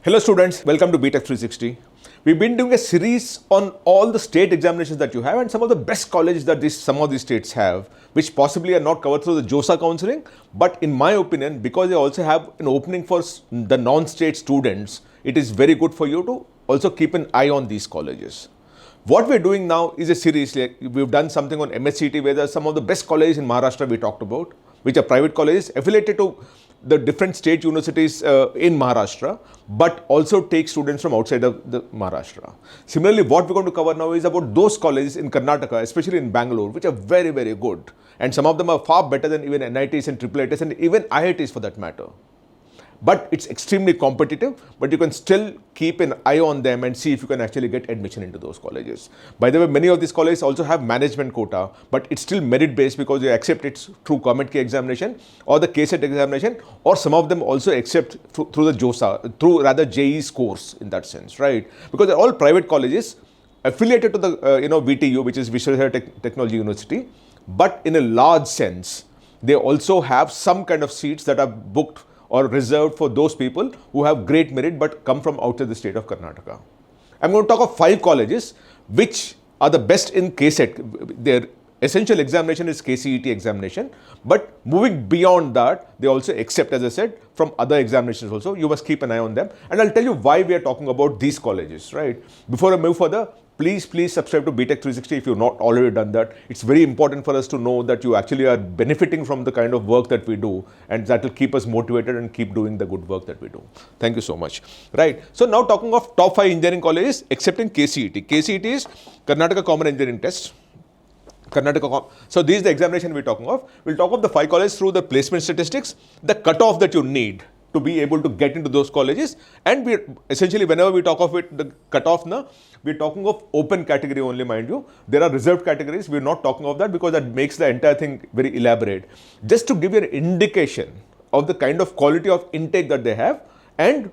Hello students, welcome to BTech 360. We've been doing a series on all the state examinations that you have and some of the best colleges that some of these states have, which possibly are not covered through the JOSA counselling, but in my opinion, because they also have an opening for the non-state students, it is very good for you to also keep an eye on these colleges. What we're doing now is a series. We've done something on MSCT where there are some of the best colleges in Maharashtra we talked about, which are private colleges affiliated to the different state universities in Maharashtra, but also take students from outside of the Maharashtra. Similarly, what we're going to cover now is about those colleges in Karnataka, especially in Bangalore, which are very, very good. And some of them are far better than even NITs and IIITs and even IITs for that matter. But it's extremely competitive, but you can still keep an eye on them and see if you can actually get admission into those colleges. By the way, many of these colleges also have management quota, but it's still merit-based because you accept it through KCET examination or the KCET examination, or some of them also accept through the JOSA, through rather JEE scores in that sense, right? Because they're all private colleges affiliated to the VTU, which is Visvesvaraya Technology University, but in a large sense, they also have some kind of seats that are booked or reserved for those people who have great merit but come from outside the state of Karnataka. I'm going to talk of 5 colleges which are the best in KCET. Their essential examination is KCET examination, but moving beyond that, they also accept, as I said, from other examinations also. You must keep an eye on them. And I'll tell you why we are talking about these colleges, right? Before I move further, please subscribe to BTech 360 if you've not already done that. It's very important for us to know that you actually are benefiting from the kind of work that we do, and that will keep us motivated and keep doing the good work that we do. Thank you so much. Right. So now talking of top 5 engineering colleges accepting KCET. KCET is Karnataka Common Engineering Test. So this is the examination we're talking of. We'll talk of the 5 colleges through the placement statistics, the cutoff that you need to be able to get into those colleges, and we essentially, whenever we talk of it, the cutoff now, we're talking of open category only, mind you. There are reserved categories. We're not talking of that because that makes the entire thing very elaborate. Just to give you an indication of the kind of quality of intake that they have, and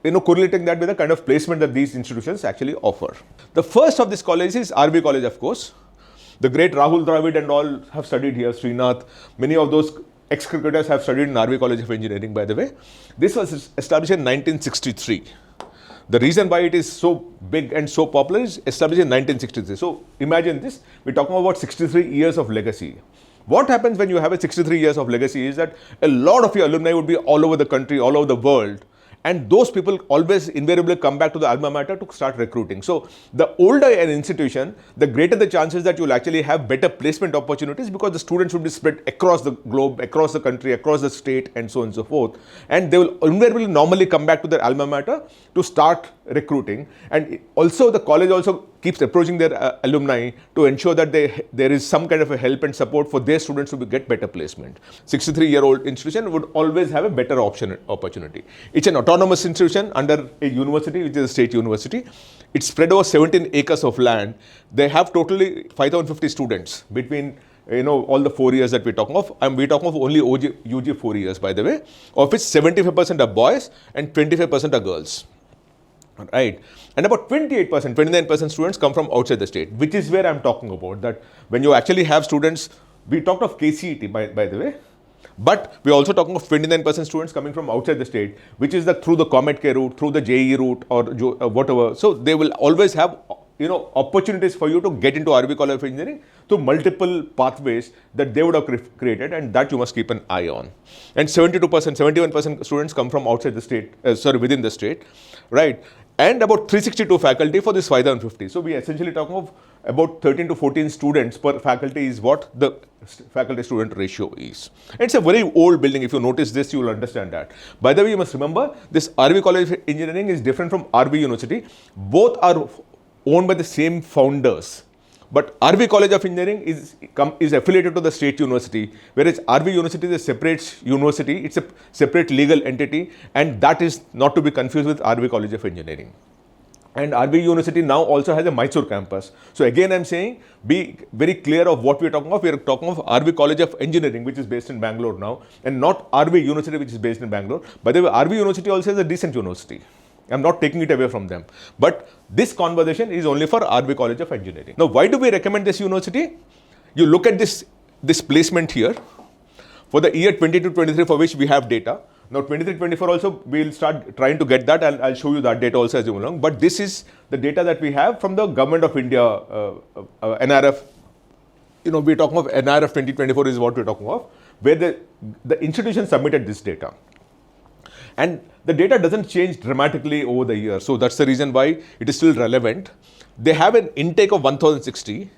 correlating that with the kind of placement that these institutions actually offer. The first of these colleges is RV College, of course. The great Rahul Dravid and all have studied here, Srinath. Many of those ex-cricketers have studied in RV College of Engineering, by the way. This was established in 1963. The reason why it is so big and so popular is established in 1963. So imagine this, we're talking about 63 years of legacy. What happens when you have a 63 years of legacy is that a lot of your alumni would be all over the country, all over the world. And those people always invariably come back to the alma mater to start recruiting. So the older an institution, the greater the chances that you will actually have better placement opportunities, because the students will be spread across the globe, across the country, across the state, and so on and so forth. And they will invariably normally come back to their alma mater to start recruiting. And also the college also keeps approaching their alumni to ensure that there is some kind of a help and support for their students to get better placement. 63-year-old institution would always have a better opportunity. It's an autonomous institution under a university, which is a state university. It's spread over 17 acres of land. They have totally 5,050 students between all the 4 years that we're talking of. And we're talking of only UG 4 years, by the way, of which 75% are boys and 25% are girls. Right. And about 29% students come from outside the state, which is where I'm talking about that when you actually have students, we talked of KCET by the way, but we're also talking of 29% students coming from outside the state, which is through the COMEDK route, through the JEE route or whatever. So they will always have opportunities for you to get into RV College of Engineering through multiple pathways that they would have created, and that you must keep an eye on. And 71% students come from outside the state, within the state, right? And about 362 faculty for this 5,050. So we are essentially talking of about 13 to 14 students per faculty is what the faculty-student ratio is. And it's a very old building. If you notice this, you will understand that. By the way, you must remember, this RV College of Engineering is different from RV University. Both are owned by the same founders. But RV College of Engineering is affiliated to the state university, whereas RV University is a separate university, it's a separate legal entity, and that is not to be confused with RV College of Engineering. And RV University now also has a Mysore campus. So again, I'm saying, be very clear of what we're talking of. We're talking of RV College of Engineering, which is based in Bangalore now, and not RV University, which is based in Bangalore. By the way, RV University also is a decent university. I'm not taking it away from them. But this conversation is only for RV College of Engineering. Now, why do we recommend this university? You look at this placement here. For the year 22-23 for which we have data, Now 23-24 also we'll start trying to get that. I'll show you that data also as we move along. But this is the data that we have from the Government of India NRF. We're talking of NRF 2024 is what we're talking of, where the institution submitted this data. And the data doesn't change dramatically over the year. So that's the reason why it is still relevant. They have an intake of 1,060,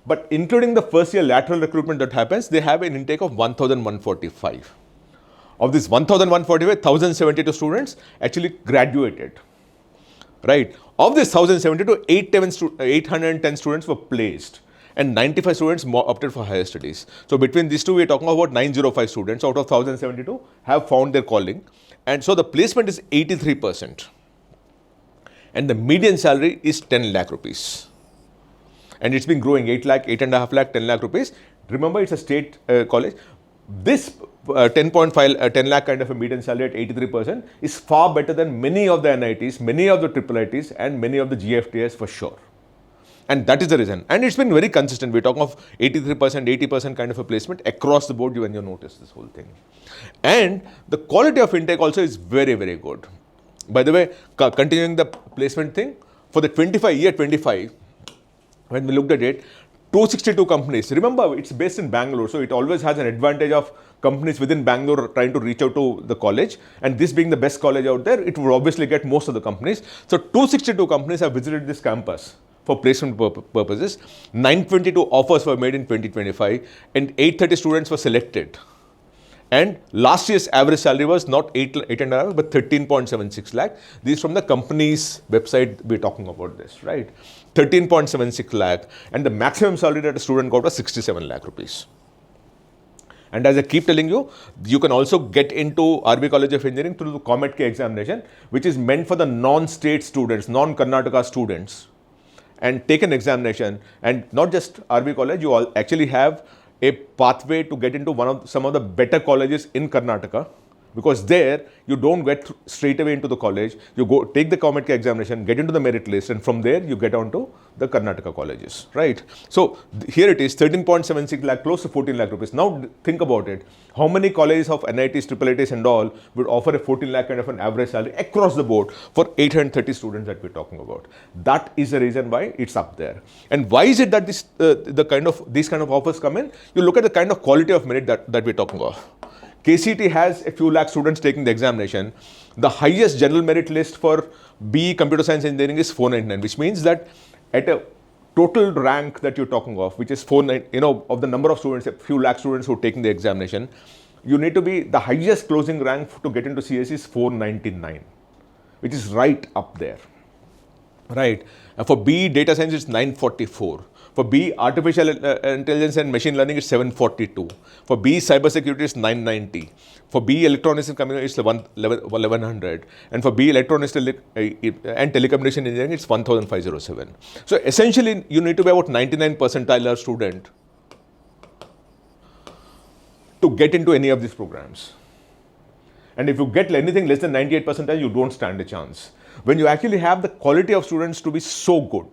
but including the first year lateral recruitment that happens, they have an intake of 1,145. Of this 1,145, 1,072 students actually graduated, right? Of this 1,072, 810 students were placed and 95 students opted for higher studies. So between these two, we're talking about 905 students out of 1,072 have found their calling. And so the placement is 83%. And the median salary is 10 lakh rupees. And it's been growing 8 lakh, 8.5 lakh, 10 lakh rupees. Remember, it's a state college. This 10 lakh kind of a median salary at 83% is far better than many of the NITs, many of the triple ITs, and many of the GFTs for sure. And that is the reason. And it's been very consistent. We're talking of 83%, 80% kind of a placement across the board when you notice this whole thing. And the quality of intake also is very, very good. By the way, continuing the placement thing, for the 25, when we looked at it, 262 companies. Remember, it's based in Bangalore, so it always has an advantage of companies within Bangalore trying to reach out to the college. And this being the best college out there, it would obviously get most of the companies. So 262 companies have visited this campus for placement purposes. 922 offers were made in 2025 and 830 students were selected. And last year's average salary was not 8.5 but 13.76 lakh. These from the company's website we're talking about this, right? 13.76 lakh, and the maximum salary that a student got was 67 lakh rupees. And as I keep telling you, you can also get into RV College of Engineering through the KCET examination, which is meant for the non-state students, non-Karnataka students, and take an examination. And not just RV College, you all actually have a pathway to get into some of the better colleges in Karnataka, because there you don't get straight away into the college. You go take the KCET examination, get into the merit list, and from there you get on to the Karnataka colleges, right? So here it is, 13.76 lakh, close to 14 lakh rupees. Now think about it. How many colleges of NITs, triple ITs and all would offer a 14 lakh kind of an average salary across the board for 830 students that we're talking about? That is the reason why it's up there. And why is it that these kind of offers come in? You look at the kind of quality of merit that we're talking of. KCET has a few lakh students taking the examination. The highest general merit list for BE Computer Science Engineering is 499, which means that at a total rank that you're talking of, which is of the number of students, a few lakh students who are taking the examination, you need to be the highest closing rank to get into CS is 499, which is right up there, right? For BE Data Science, it's 944. For BE Artificial Intelligence and Machine Learning, it's 742. For BE Cybersecurity, it's 990. For BE Electronics and Communications, it's 1100. And for BE Electronics and Telecommunication Engineering, it's 1507. So essentially, you need to be about 99 percentile student to get into any of these programs. And if you get anything less than 98 percentile, you don't stand a chance. When you actually have the quality of students to be so good,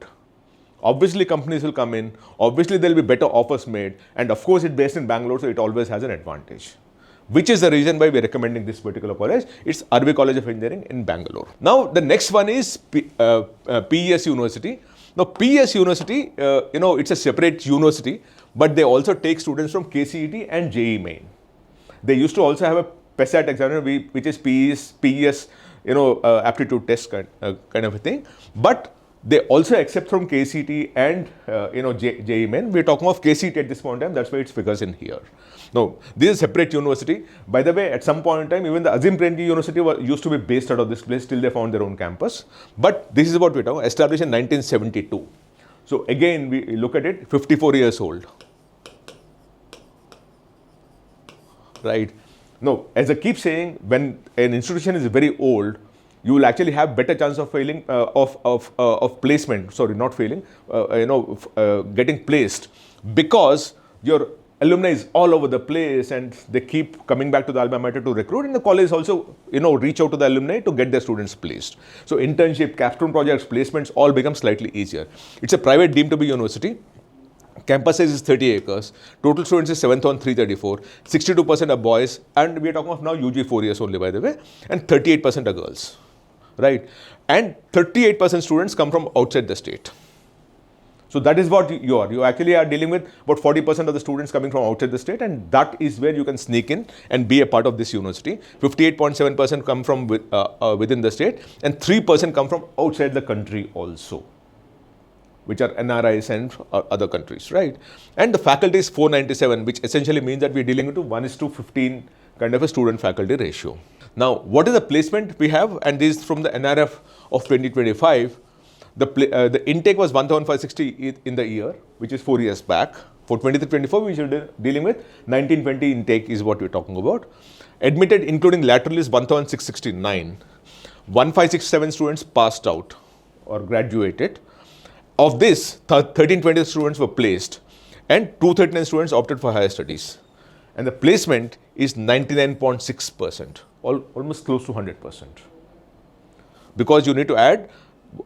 obviously companies will come in, obviously there will be better offers made, and of course it's based in Bangalore, so it always has an advantage. Which is the reason why we're recommending this particular college. It's RV College of Engineering in Bangalore. Now the next one is PES University. Now PES University, it's a separate university, but they also take students from KCET and JEE Main. They used to also have a PESAT examiner, which is PES aptitude test kind of a thing. But they also accept from KCET and JEE Main. We're talking of KCET at this point in time. That's why it figures in here. No, this is a separate university. By the way, at some point in time, even the Azim Premji University used to be based out of this place till they found their own campus. But this is what we're talking, established in 1972. So again, we look at it, 54 years old. Right? No, as I keep saying, when an institution is very old, you will actually have better chance of failing, of placement, sorry, not failing, getting placed, because your alumni is all over the place and they keep coming back to the alma mater to recruit, and the college also, reach out to the alumni to get their students placed. So internship, capstone projects, placements all become slightly easier. It's a private deemed to be university. Campus size is 30 acres. Total students is 7,334. 62% are boys, and we are talking of now UG 4 years only, by the way, and 38% are girls, right? And 38% students come from outside the state. So that is what you are. You actually are dealing with about 40% of the students coming from outside the state, and that is where you can sneak in and be a part of this university. 58.7% come from within the state, and 3% come from outside the country also, which are NRIs and other countries, right? And the faculty is 497, which essentially means that we're dealing with 1:15 kind of a student-faculty ratio. Now, what is the placement we have? And this is from the NRF of 2025. The intake was 1,560 in the year, which is 4 years back. For 23-24, we should be dealing with 1920 intake is what we're talking about. Admitted, including lateral, is 1,669. 1,567 students passed out or graduated. Of this, 1,320 students were placed, and 239 students opted for higher studies. And the placement is 99.6%, almost close to 100%. Because you need to add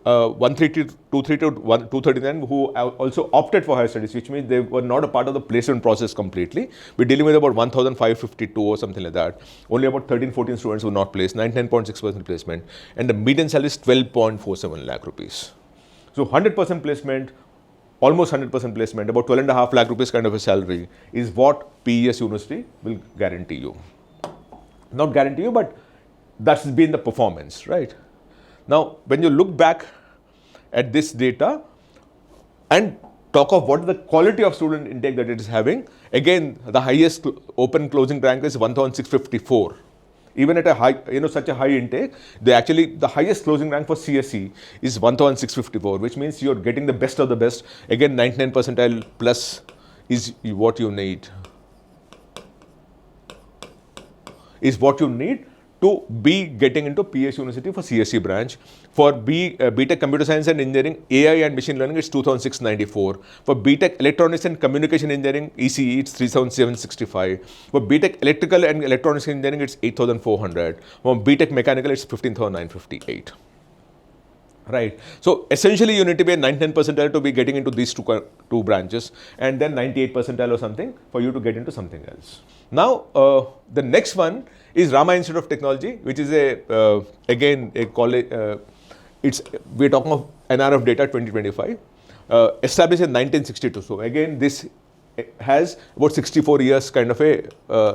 132, 232, 239 who also opted for higher studies, which means they were not a part of the placement process completely. We're dealing with about 1,552 or something like that. Only about 13, 14 students were not placed, 99.6% placement. And the median salary is 12.47 lakh rupees. So 100% placement, almost 100% placement, about 12.5 lakh rupees kind of a salary is what PES University will guarantee you. Not guarantee you, but that's been the performance, right? Now, when you look back at this data and talk of what is the quality of student intake that it is having, again, the highest open closing rank is 1,654. Even at a high, such a high intake, the highest closing rank for CSE is 1,654, which means you're getting the best of the best. Again, 99 percentile plus is what you need. To be getting into PES University for CSE branch. For BTech Computer Science and Engineering, AI and Machine Learning, it's 2,694. For BTech Electronics and Communication Engineering, ECE, it's 3,765. For BTech Electrical and Electronics Engineering, it's 8,400. For BTech Mechanical, it's 15,958. Right. So essentially, you need to be a 99 percentile to be getting into these two branches, and then 98 percentile or something for you to get into something else. Now, the next one is Ramaiah Institute of Technology, which is again a college. We're talking of NRF data 2025, established in 1962. So again, this has about 64 years kind of a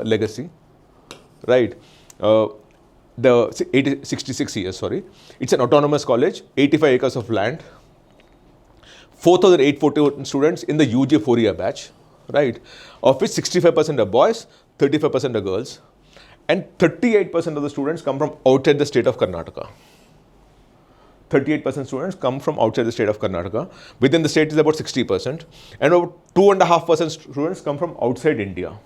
legacy, right? 66 years, sorry. It's an autonomous college, 85 acres of land, 4,840 students in the UG 4-year batch, right? Of which 65% are boys, 35% are girls, and 38% of the students come from outside the state of Karnataka. 38% students come from outside the state of Karnataka. Within the state is about 60%, and about 2.5% students come from outside India.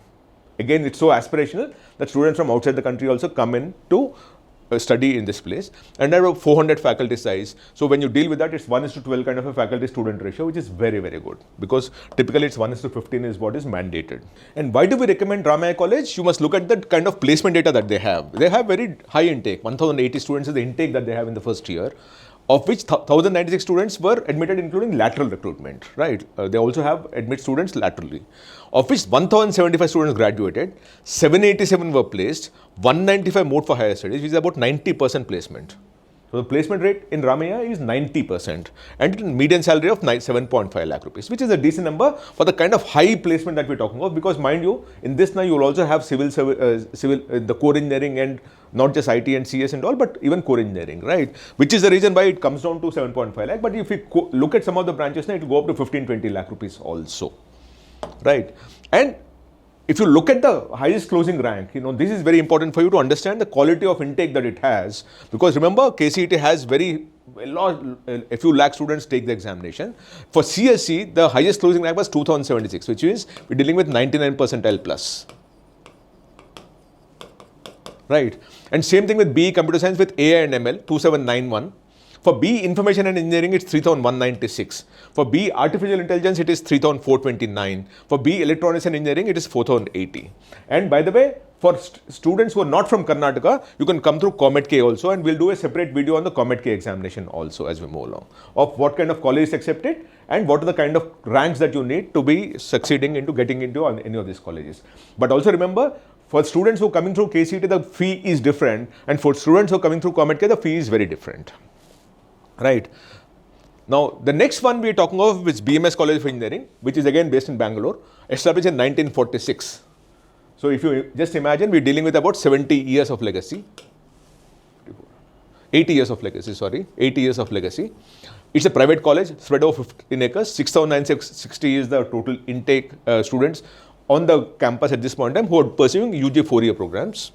Again, it's so aspirational that students from outside the country also come in to study in this place, and there are 400 faculty size. So when you deal with that, it's 1:12 kind of a faculty student ratio, which is very, very good, because typically it's 1:15 is what is mandated. And why do we recommend Ramaiah College? You must look at the kind of placement data that they have. They have very high intake. 1,080 students is the intake that they have in the first year, of which 1,096 students were admitted including lateral recruitment, right? They also have admit students laterally, of which 1,075 students graduated, 787 were placed, 195 moved for higher studies, which is about 90% placement. So the placement rate in Ramaiah is 90%, and median salary of 7.5 lakh rupees, which is a decent number for the kind of high placement that we're talking of. Because mind you, in this now you will also have the core engineering, and not just IT and CS and all, but even core engineering, right? Which is the reason why it comes down to 7.5 lakh. But if you look at some of the branches now, it will go up to 15-20 lakh rupees also, right? And if you look at the highest closing rank, this is very important for you to understand the quality of intake that it has. Because remember, KCET has a few lakh students take the examination. For CSE, the highest closing rank was 2,076, which means we're dealing with 99 percentile plus, right? And same thing with BE Computer Science with AI and ML, 2,791. For B, Information and Engineering, it's 3,196. For B, Artificial Intelligence, it is 3,429. For B, Electronics and Engineering, it is 4,080. And by the way, for students who are not from Karnataka, you can come through COMET-K also, and we'll do a separate video on the COMET-K examination also as we move along, of what kind of college is accepted and what are the kind of ranks that you need to be succeeding into getting into any of these colleges. But also remember, for students who are coming through KCET, the fee is different, and for students who are coming through COMET-K, the fee is very different. Right. Now, the next one we are talking of is BMS College of Engineering, which is again based in Bangalore, established in 1946. So, if you just imagine, we're dealing with about 70 years of legacy, 80 years of legacy, sorry, 80 years of legacy. It's a private college spread over 15 acres, 6,960 is the total intake students on the campus at this point in time who are pursuing UG 4-year programs.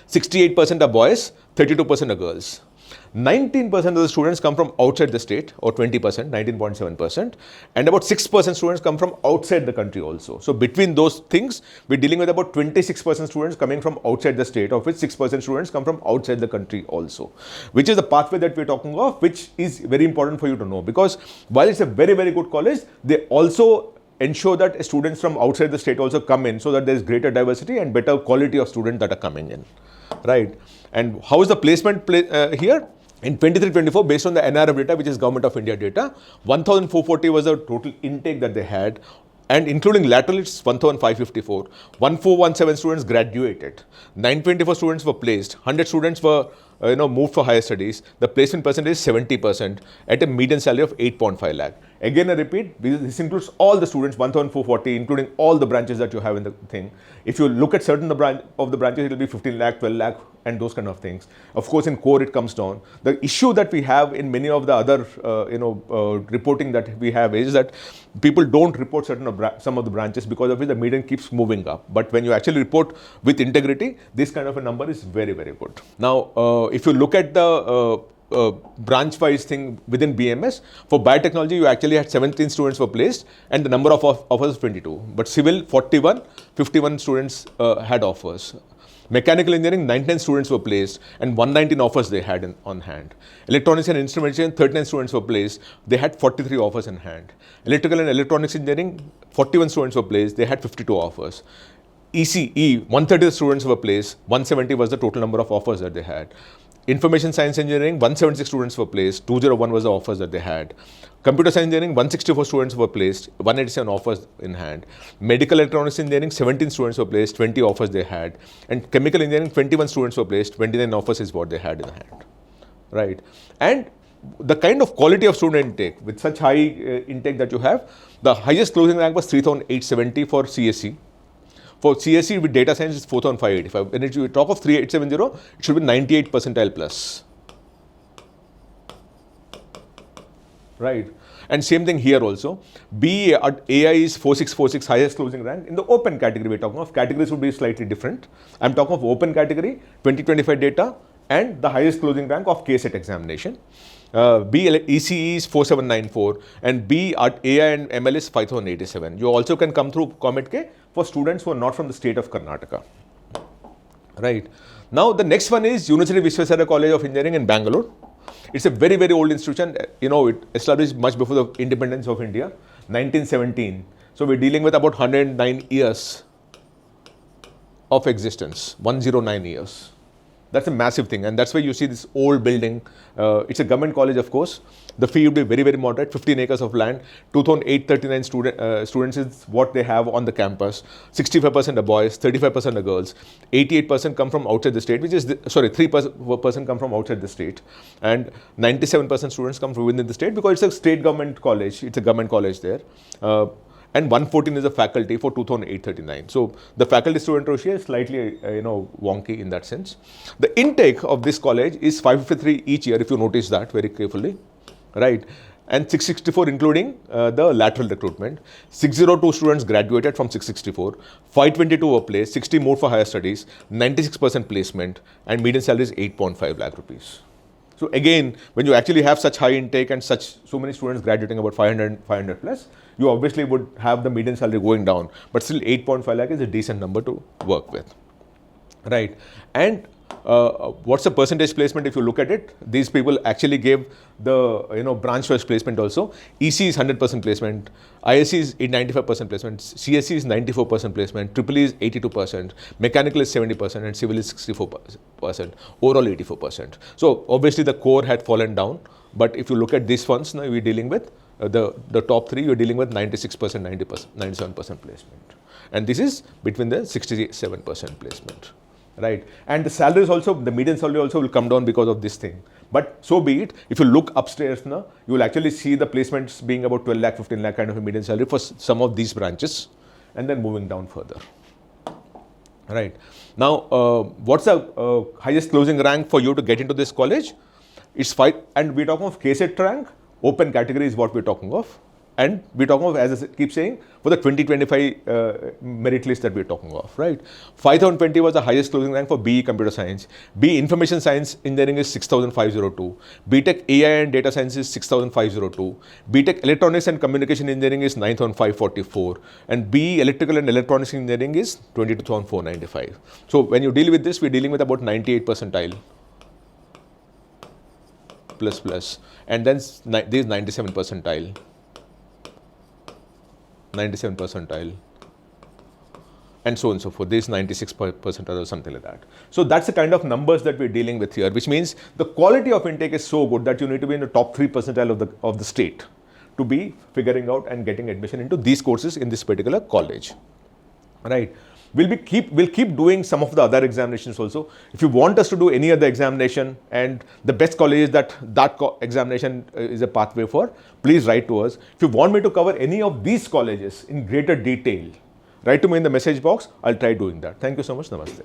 68% are boys, 32% are girls. 19% of the students come from outside the state, or 20%, 19.7%, and about 6% students come from outside the country also. So between those things, we're dealing with about 26% students coming from outside the state, of which 6% students come from outside the country also, which is the pathway that we're talking of, which is very important for you to know, because while it's a very, very good college, they also ensure that students from outside the state also come in, so that there is greater diversity and better quality of students that are coming in, right? And how is the placement here? In 23-24, based on the NRF data, which is Government of India data, 1,440 was the total intake that they had, and including lateral, it's 1,554. 1,417 students graduated. 924 students were placed. 100 students were moved for higher studies. The placement percentage is 70% at a median salary of 8.5 lakh. Again, I repeat, this includes all the students, 1,440, including all the branches that you have in the thing. If you look at certain of the branches, it will be 15 lakh, 12 lakh, and those kind of things. Of course, in core, it comes down. The issue that we have in many of the other, reporting that we have is that people don't report some of the branches, because of which the median keeps moving up. But when you actually report with integrity, this kind of a number is very, very good. Now, if you look at the branch-wise thing within BMS, for biotechnology, you actually had 17 students were placed, and the number of offers was 22. But civil, 41, 51 students had offers. Mechanical engineering, 99 students were placed, and 119 offers they had on hand. Electronics and instrumentation, 39 students were placed, they had 43 offers in hand. Electrical and electronics engineering, 41 students were placed, they had 52 offers. ECE, 130 students were placed, 170 was the total number of offers that they had. Information science engineering, 176 students were placed, 201 was the offers that they had. Computer science engineering, 164 students were placed, 187 offers in hand. Medical electronics engineering, 17 students were placed, 20 offers they had. And chemical engineering, 21 students were placed, 29 offers is what they had in hand, right? And the kind of quality of student intake, with such high intake that you have, the highest closing rank was 3,870 for CSE. For CSE with data science, it's 4,585. When you talk of 3,870, it should be 98 percentile plus. Right? And same thing here also. BA at AI is 4,646, highest closing rank. In the open category we're talking of, categories would be slightly different. I'm talking of open category, 2025 data, and the highest closing rank of KCET examination. B ECE is 4,794, and B at AI and ML is 5,087. You also can come through COMET-K for students who are not from the state of Karnataka. Right. Now the next one is University Visvesvaraya College of Engineering in Bangalore. It's a very, very old institution. It established much before the independence of India, 1917. So we're dealing with about 109 years of existence, 109 years. That's a massive thing, and that's why you see this old building. It's a government college, of course. The fee would be very, very moderate, 15 acres of land, 2,839 students is what they have on the campus. 65% are boys, 35% are girls, 88% come from outside the state, 3% come from outside the state, and 97% students come from within the state, because it's a state government college, it's a government college there. And 114 is a faculty for 2,839. So the faculty student ratio is slightly, wonky in that sense. The intake of this college is 553 each year, if you notice that very carefully, right? And 664 including the lateral recruitment. 602 students graduated from 664. 522 were placed, 60 moved for higher studies, 96% placement, and median salary is 8.5 lakh rupees. So again, when you actually have such high intake and so many students graduating, about 500 plus, you obviously would have the median salary going down, but still 8.5 lakh is a decent number to work with, right? And What's the percentage placement if you look at it? These people actually gave the branch wise placement also. EC is 100% placement, ISC is 95% placement, CSC is 94% placement, Triple E is 82%, mechanical is 70%, and civil is 64%, overall 84%. So obviously the core had fallen down, but if you look at these ones, now we're dealing with the top three, you're dealing with 96%, 90%, 97% placement. And this is between the 67% placement. Right, and the salaries also, the median salary also will come down because of this thing. But so be it. If you look upstairs now, you will actually see the placements being about 12 lakh, 15 lakh kind of a median salary for some of these branches, and then moving down further. Right. Now, what's the highest closing rank for you to get into this college? It's 5, and we're talking of KCET rank, open category is what we're talking of. And we're talking of, as I keep saying, for the 2025 merit list that we're talking of, right? 5020 was the highest closing rank for BE Computer Science. BE Information Science Engineering is 6502. BTech AI and Data Science is 6502. BTech Electronics and Communication Engineering is 9544. And BE Electrical and Electronics Engineering is 22495. So when you deal with this, we're dealing with about 98 percentile. Plus. And then this 97 percentile. 97 percentile, and so on and so forth. This 96 percentile or something like that. So that's the kind of numbers that we're dealing with here, which means the quality of intake is so good that you need to be in the top 3 percentile of the state to be figuring out and getting admission into these courses in this particular college. Right. We'll keep doing some of the other examinations also. If you want us to do any other examination and the best college that examination is a pathway for, please write to us. If you want me to cover any of these colleges in greater detail, write to me in the message box. I'll try doing that. Thank you so much. Namaste.